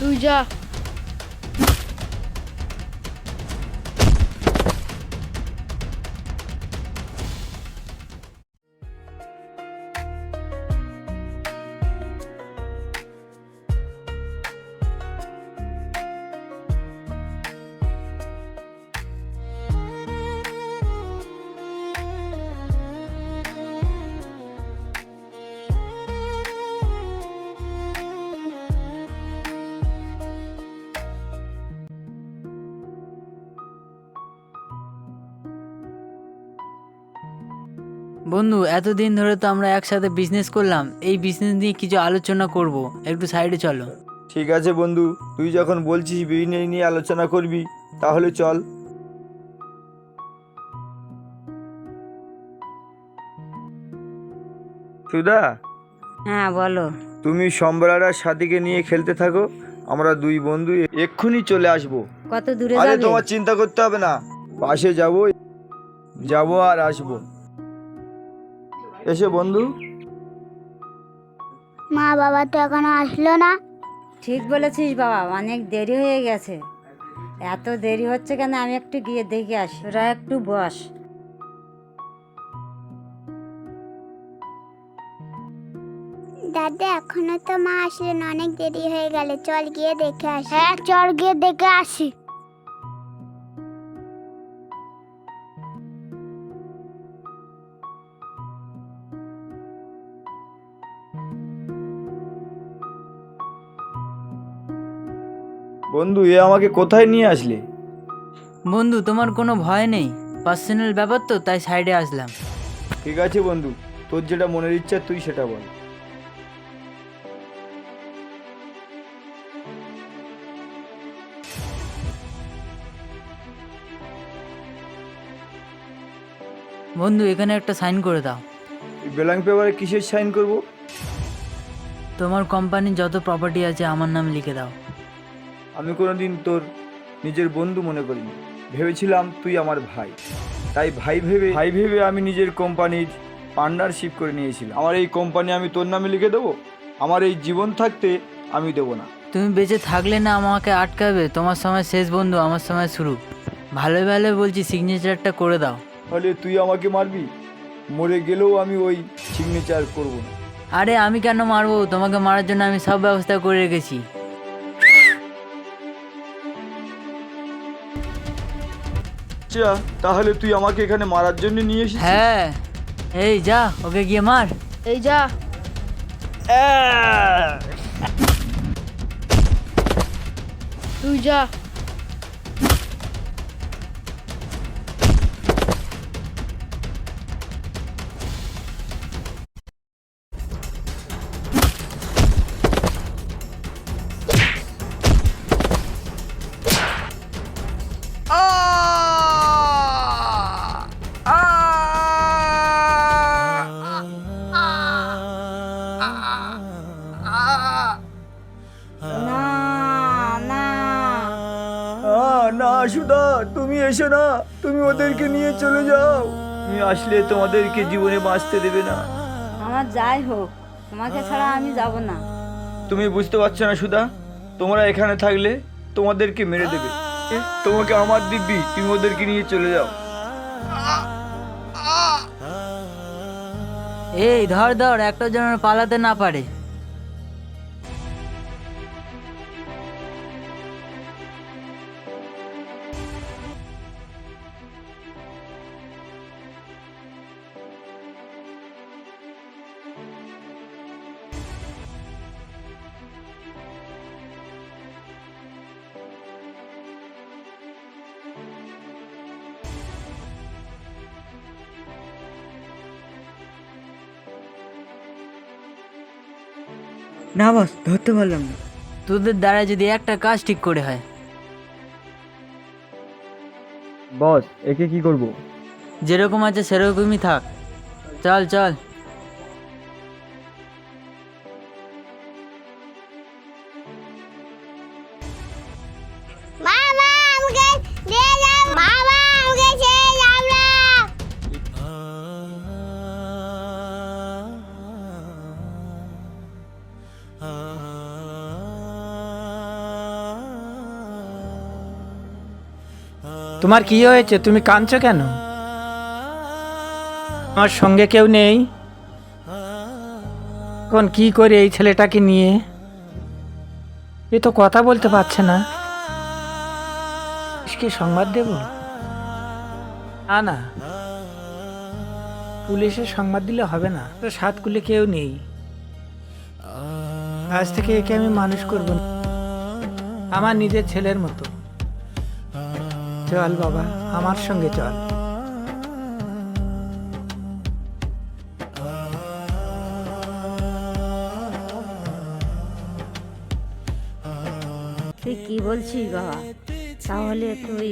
তুই যা। বন্ধু, এতদিন ধরে তো আমরা একসাথে বিজনেস করলাম, এই বিজনেস নিয়ে কিছু আলোচনা করব, একটু সাইডে চলো। ঠিক আছে বন্ধু, তুই যখন বলছিস বিজনেস নিয়ে আলোচনা করবি তাহলে চল। সুধা, হ্যাঁ বলো। তুমি সম্বরার আর সাথীকে নিয়ে খেলতে থাকো, আমরা দুই বন্ধু এক্ষুনি চলে আসবো। কত দূরে আরে যাবে? তোমার চিন্তা করতে হবে না, পাশে যাব যাব আর আসবো। এসে বন্ধু। মা বাবা তো এখনো আসলো না। ঠিক বলেছিস বাবা, অনেক দেরি হয়ে গেছে। এত দেরি হচ্ছে কেন, আমি একটু গিয়ে দেখে আসি। তোরা একটু বস। দাদা এখনো তো মা আসলো না, অনেক দেরি হয়ে গেল, চল গিয়ে দেখে আসি। হ্যাঁ চল গিয়ে দেখে আসি। বন্ধু, এ আমাকে কোথায় নিয়ে আসলে? বন্ধু, তোমার কোনো ভয় নেই, পার্সোনাল ব্যাপার তো, তাই সাইডে আসলাম। ঠিক আছে বন্ধু, তোর যেটা মনের ইচ্ছা তুই সেটা বল। বন্ধু, এখানে একটা সাইন করে দাও। এই ব্ল্যাঙ্ক পেপারে কিসের সাইন করব? তোমার কোম্পানির যত প্রপার্টি আছে আমার নামে লিখে দাও। আমি কোনোদিন তোর নিজের বন্ধু মনে করিনি, ভেবেছিলাম তুই আমার ভাই, তাই ভাই ভেবে আমি নিজের কোম্পানির পার্টনারশিপ করে নিয়েছিলাম। আমার এই কোম্পানি আমি তোর নামে লিখে দেবো? আমার এই জীবন থাকতে আমি দেবো না। তুমি বেঁচে থাকলে না আমাকে আটকাবে? তোমার সময় শেষ বন্ধু, আমার সময় শুরু। ভালো ভালো বলছি, সিগনেচারটা করে দাও। ফলে তুই আমাকে মারবি? মরে গেলেও আমি ওই সিগনেচার করব না। আরে আমি কেন মারবো? তোমাকে মারার জন্য আমি সব ব্যবস্থা করে রেখেছি। আচ্ছা, তাহলে তুই আমাকে এখানে মারার জন্য নিয়ে এসেছিস? হ্যাঁ, এই যা, ওকে গিয়ে মার। এই যা। তুই যা। না না, না সুধা, তুমি এসো না, তুমি ওদেরকে নিয়ে চলে যাও। তুমি আসলে তোমাদেরকে জীবনে বাঁচতে দেবে না। আমার যাই হোক, তোমাকে ছাড়া আমি যাব না। তুমি বুঝতে পারছো না সুধা, তোমরা এখানে থাকলে তোমাদেরকে মেরে দেবে। তোমাকে আমার দিব্যি, তুমি ওদেরকে নিয়ে চলে যাও। এই ধর ধর, একটা যেন পালাতে না পারে। না বস, ধরতে পারলাম না। তোদের দ্বারা যদি একটা কাজ ঠিক করে হয়। বস, একে কি করব? যেরকম আছে সেরকমই থাক। চল চল। বাবা আমাকে নিয়ে যাও, বাবা আমাকে ছেড়ে যাও না। তোমার কি হয়েছে? তুমি কাঁদছো কেন? আমার সঙ্গে কেউ নেই? এখন কি করি এই ছেলেটাকে নিয়ে? এ তো কথা বলতে পারছে না। পুলিশকে সংবাদ দেব? না না, পুলিশের সংবাদ দিলে হবে না, তো সাতকুলে কেউ নেই। আজ থেকে একে আমি মানুষ করব না, আমার নিজের ছেলের মতো। চল বাবা, আমার সঙ্গে চল। তুই কি বলছিস বাবা? তাহলে তুই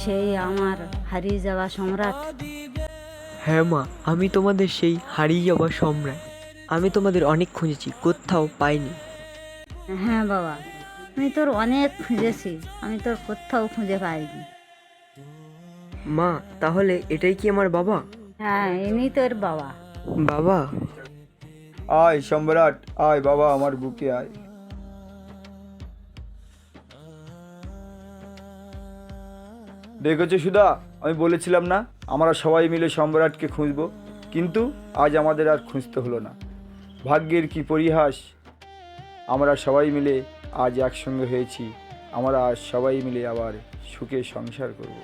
সেই আমার হারিয়ে যাওয়া সম্রাট? হ্যাঁ মা, আমি তোমাদের সেই হারিয়ে যাওয়া সম্রাট। আমি তোমাদের অনেক খুঁজেছি, কোথাও পাইনি। হ্যাঁ বাবা, আমি তোর অনেক খুঁজেছি, আমি তোর কোথাও খুঁজে পাইনি। মা, তাহলে এটাই কি আমার বাবা? হ্যাঁ, ইনি তোর বাবা। বাবা, আয় সম্রাট, আয় বাবা, আমার বুকে আয়। দেখেছো সুধা, আমি বলেছিলাম না আমরা সবাই মিলে সম্রাটকে খুঁজবো, কিন্তু আজ আমাদের আর খুঁজতে হলো না। ভাগ্যের কি পরিহাস, আমরা সবাই মিলে আজ একসঙ্গে হয়েছি। আমরা আজ সবাই মিলে আবার সুখে সংসার করব।